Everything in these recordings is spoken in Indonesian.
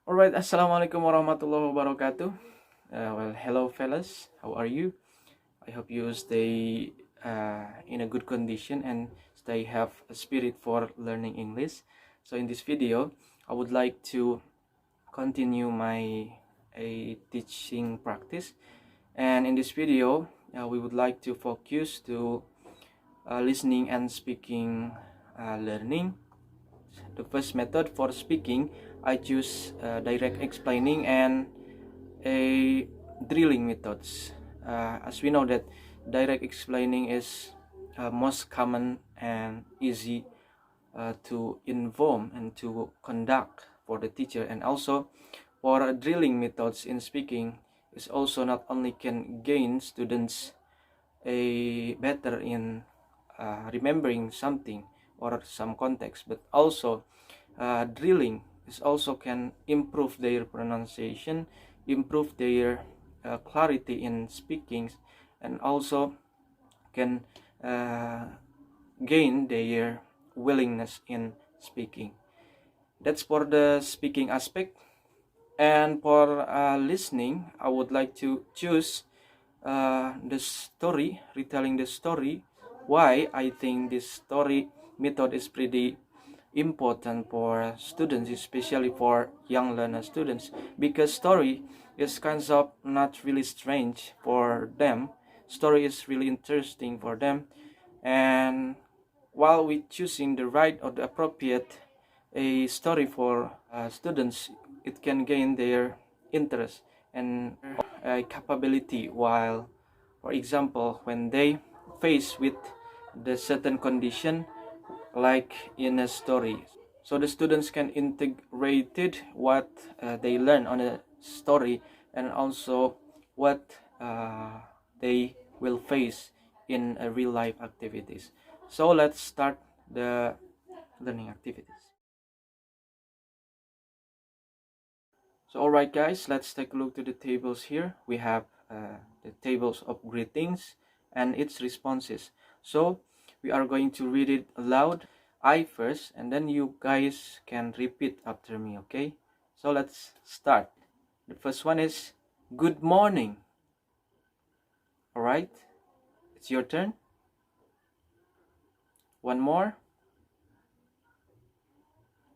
Alright, Assalamualaikum warahmatullahi wabarakatuh. Hello fellas, how are you? I hope you stay in a good condition and stay have a spirit for learning English. So in this video, I would like to continue my teaching practice, and in this video, we would like to focus to listening and speaking learning. The first method for speaking, I choose direct explaining and a drilling methods. As we know that direct explaining is most common and easy to inform and to conduct for the teacher, and also for drilling methods in speaking is also not only can gain students a better in remembering something or some context, but also drilling is also can improve their pronunciation, improve their clarity in speaking, and also can uh, gain their willingness in speaking. That's for the speaking aspect. And for listening, I would like to choose the story, retelling the story. Why I think this story method is pretty important for students, especially for young learner students, because story is kind of not really strange for them. Story is really interesting for them, and while we choosing the right or the appropriate a story for students, it can gain their interest and capability. While, for example, when they face with the certain condition like in a story, so the students can integrate it what they learn on a story, and also what they will face in a real life activities. So let's start the learning activities. So alright guys, let's take a look to the tables here. We have the tables of greetings and its responses. So we are going to read it aloud, I first, and then you guys can repeat after me, okay? So let's start. The first one is good morning. Alright, it's your turn. One more.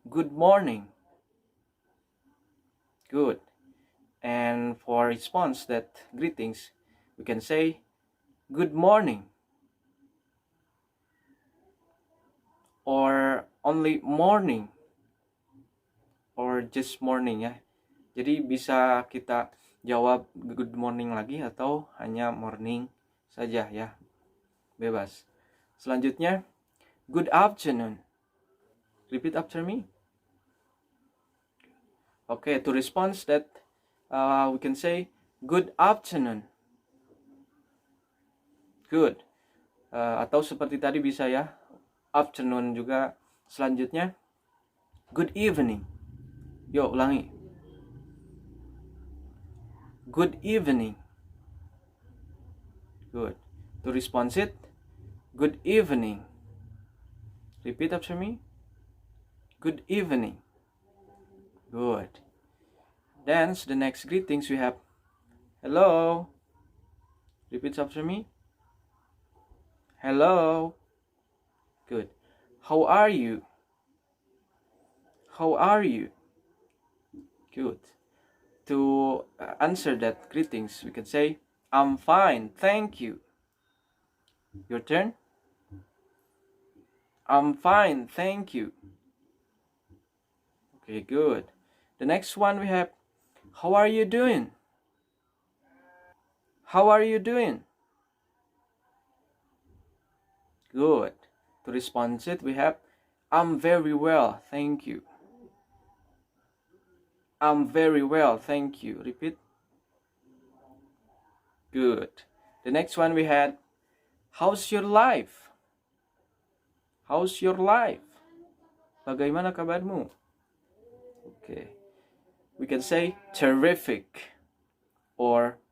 Good morning. Good. And for response that greetings, we can say good morning, or only morning, or just morning ya. Jadi bisa kita jawab good morning lagi atau hanya morning saja ya. Bebas. Selanjutnya, good afternoon. Repeat after me. Okay, to respond that we can say good afternoon. Good. Atau seperti tadi bisa ya, afternoon juga. Selanjutnya, good evening. Yuk ulangi. Good evening. Good. To respond it, good evening. Repeat after me. Good evening. Good. Then the next greetings we have hello. Repeat after me. Hello. Good. How are you? How are you? Good. To answer that greetings, we can say I'm fine, thank you. Your turn. I'm fine, thank you. Okay, good. The next one we have how are you doing? How are you doing? Good. To respond it, we have I'm very well, thank you. I'm very well, thank you. Repeat. Good. The next one we had how's your life? How's your life? Bagaimana kabarmu? Okay. We can say terrific or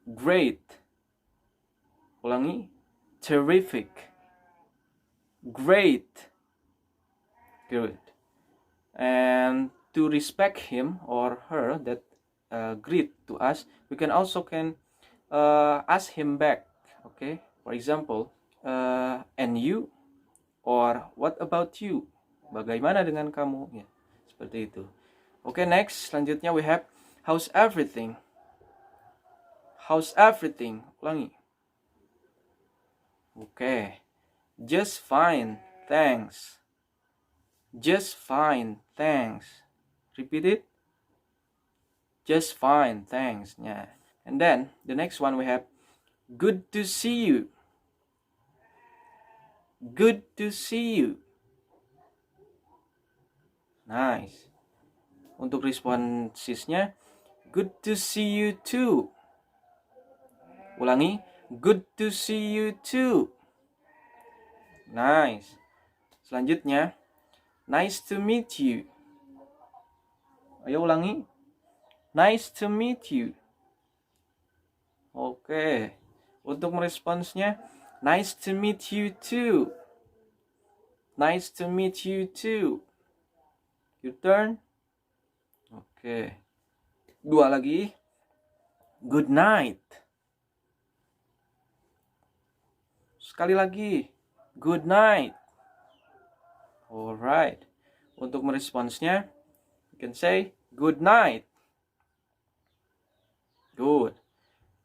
great. Ulangi. Terrific. Great. Good. And to respect him or her that greet to us, we can also ask him back. Okay, for example, and you, or what about you? Bagaimana dengan kamu? Ya, seperti itu. Okay, next, selanjutnya we have how's everything? How's everything? Ulangi. Okay, just fine, thanks. Just fine, thanks. Repeat it. Just fine, thanks. Yeah. And then the next one we have good to see you. Good to see you. Nice. Untuk responsisnya, good to see you too. Ulangi, good to see you too. Nice. Selanjutnya, nice to meet you. Ayo ulangi. Nice to meet you. Oke. Untuk meresponsnya, nice to meet you too. Nice to meet you too. Your turn. Oke. Dua lagi. Good night. Sekali lagi. Good night. Alright. Untuk meresponsnya, you can say good night. Good.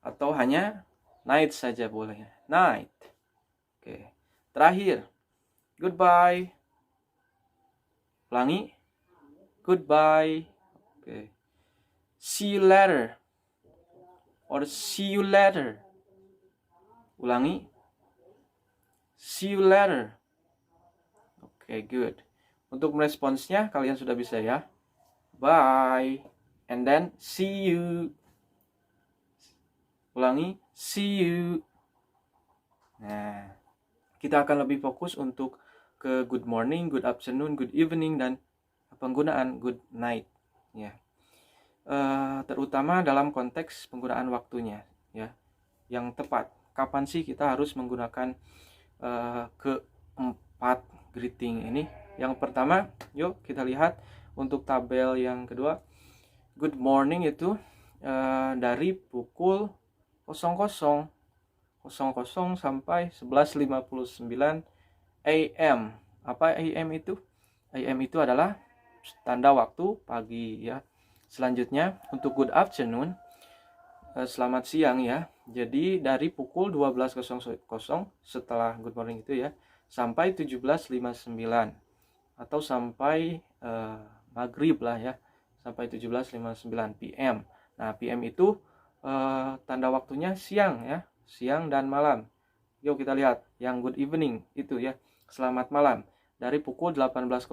Atau hanya night saja boleh. Night. Oke. Terakhir. Goodbye. Ulangi. Goodbye. Oke. See you later. Or see you later. Ulangi. See you later. Oke, good. Untuk meresponsnya kalian sudah bisa ya. Bye. And then see you. Ulangi. See you. Nah, kita akan lebih fokus untuk ke good morning, good afternoon, good evening, dan penggunaan good night. Ya. Terutama dalam konteks penggunaan waktunya. Ya. Yang tepat. Kapan sih kita harus menggunakan keempat greeting ini? Yang pertama, yuk kita lihat untuk tabel yang kedua. Good morning itu dari pukul 00.00 sampai 11.59 AM. Apa AM itu? AM itu adalah tanda waktu pagi ya. Selanjutnya untuk good afternoon, selamat siang ya. Jadi dari pukul 12.00 setelah good morning itu ya, sampai 17.59 atau sampai maghrib lah ya, sampai 17.59 PM. Nah, PM itu tanda waktunya siang ya, siang dan malam. Yuk kita lihat yang good evening itu ya, selamat malam, dari pukul 18.00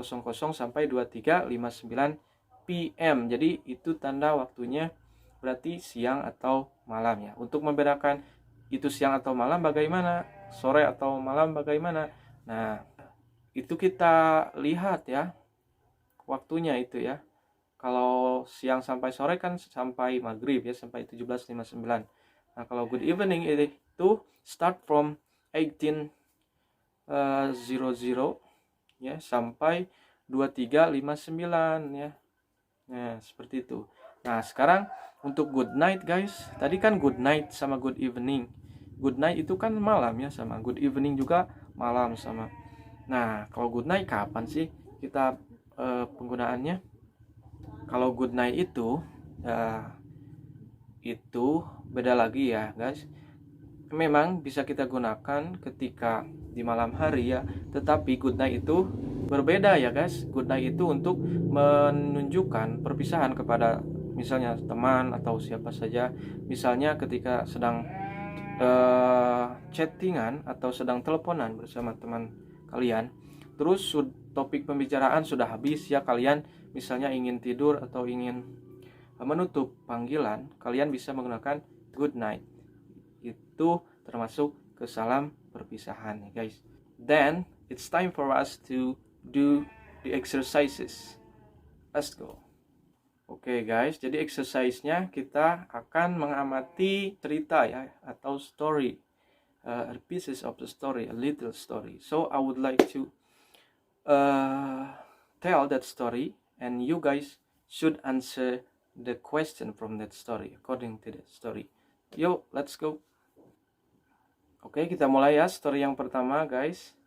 sampai 23.59 PM. Jadi itu tanda waktunya berarti siang atau malam ya. Untuk membedakan itu siang atau malam bagaimana, sore atau malam bagaimana. Nah, itu kita lihat ya waktunya itu ya. Kalau siang sampai sore kan sampai maghrib ya, sampai 17.59. Nah, kalau good evening itu start from 18:00 ya sampai 23.59 ya. Nah, seperti itu. Nah, sekarang untuk good night guys. Tadi kan good night sama good evening. Good night itu kan malam ya sama. Good evening juga malam sama. Nah, kalau good night kapan sih kita penggunaannya? Kalau good night itu beda lagi ya guys. Memang bisa kita gunakan ketika di malam hari ya. Tetapi good night itu berbeda ya guys. Good night itu untuk menunjukkan perpisahan kepada misalnya teman atau siapa saja. Misalnya ketika sedang chattingan atau sedang teleponan bersama teman kalian, terus topik pembicaraan sudah habis ya, kalian misalnya ingin tidur atau ingin menutup panggilan, kalian bisa menggunakan good night. Itu termasuk ke salam perpisahan ya guys. Then it's time for us to do the exercises. Let's go. Oke guys, jadi exercise-nya kita akan mengamati cerita ya, atau story, pieces of the story, a little story. So I would like to tell that story and you guys should answer the question from that story according to the story. Yo, let's go. Oke, kita mulai ya story yang pertama, guys.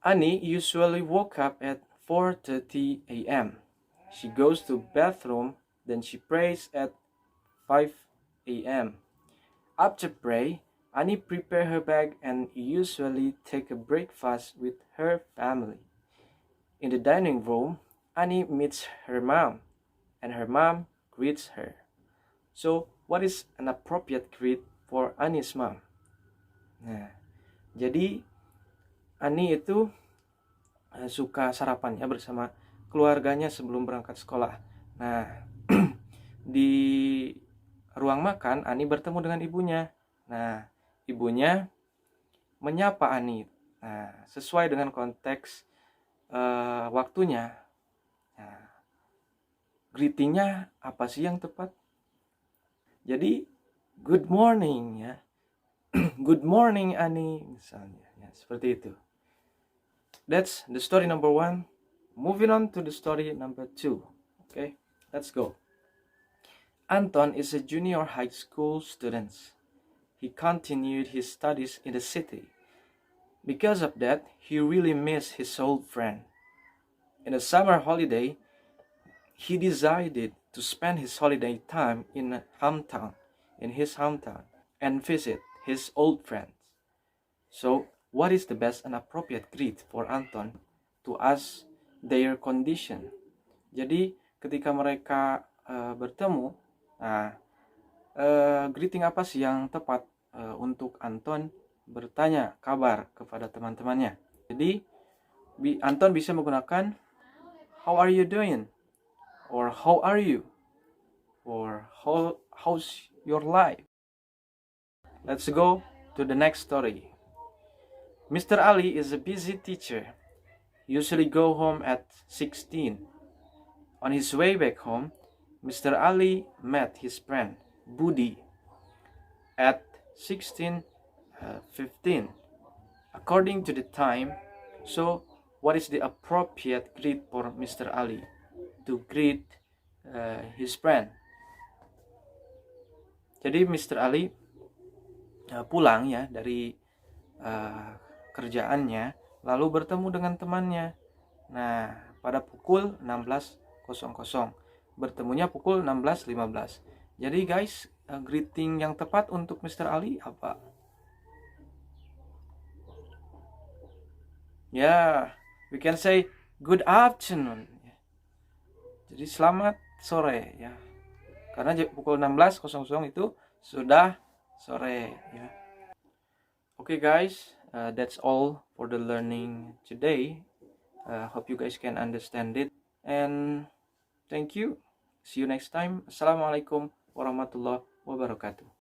Annie usually woke up at 4:30 a.m. She goes to bathroom, then she prays at 5 a.m. After pray, Annie prepare her bag and usually take a breakfast with her family. In the dining room, Annie meets her mom, and her mom greets her. So, what is an appropriate greet for Annie's mom? Nah, jadi Annie itu suka sarapannya bersama keluarganya sebelum berangkat sekolah. Nah, di ruang makan, Ani bertemu dengan ibunya. Nah, ibunya menyapa Ani. Nah, sesuai dengan konteks waktunya. Nah, greetingnya apa sih yang tepat? Jadi, good morning ya. Good morning Ani, misalnya. Ya, seperti itu. That's the story number 1. Moving on to the story number 2. Okay, let's go. Anton is a junior high school student. He continued his studies in the city. Because of that, he really missed his old friend. In the summer holiday, he decided to spend his holiday time in his hometown, and visit his old friends. So, what is the best and appropriate greet for Anton to ask their condition? Jadi, ketika mereka bertemu, greeting apa sih yang tepat untuk Anton bertanya kabar kepada teman-temannya? Jadi, Anton bisa menggunakan how are you doing? Or how are you? Or how's your life? Let's go to the next story. Mr. Ali is a busy teacher. He usually go home at 16. On his way back home, Mr. Ali met his friend, Budi, at 16:15. According to the time, so what is the appropriate greet for Mr. Ali to greet his friend? Jadi Mr. Ali pulang ya dari kerjaannya, lalu bertemu dengan temannya. Nah, pada pukul 16.00. Bertemunya pukul 16.15. Jadi guys, greeting yang tepat untuk Mr. Ali apa? Ya, we can say good afternoon. Jadi selamat sore ya. Karena pukul 16.00 itu sudah sore ya. Okay guys, that's all for the learning today. Hope you guys can understand it. And thank you. See you next time. Assalamualaikum warahmatullahi wabarakatuh.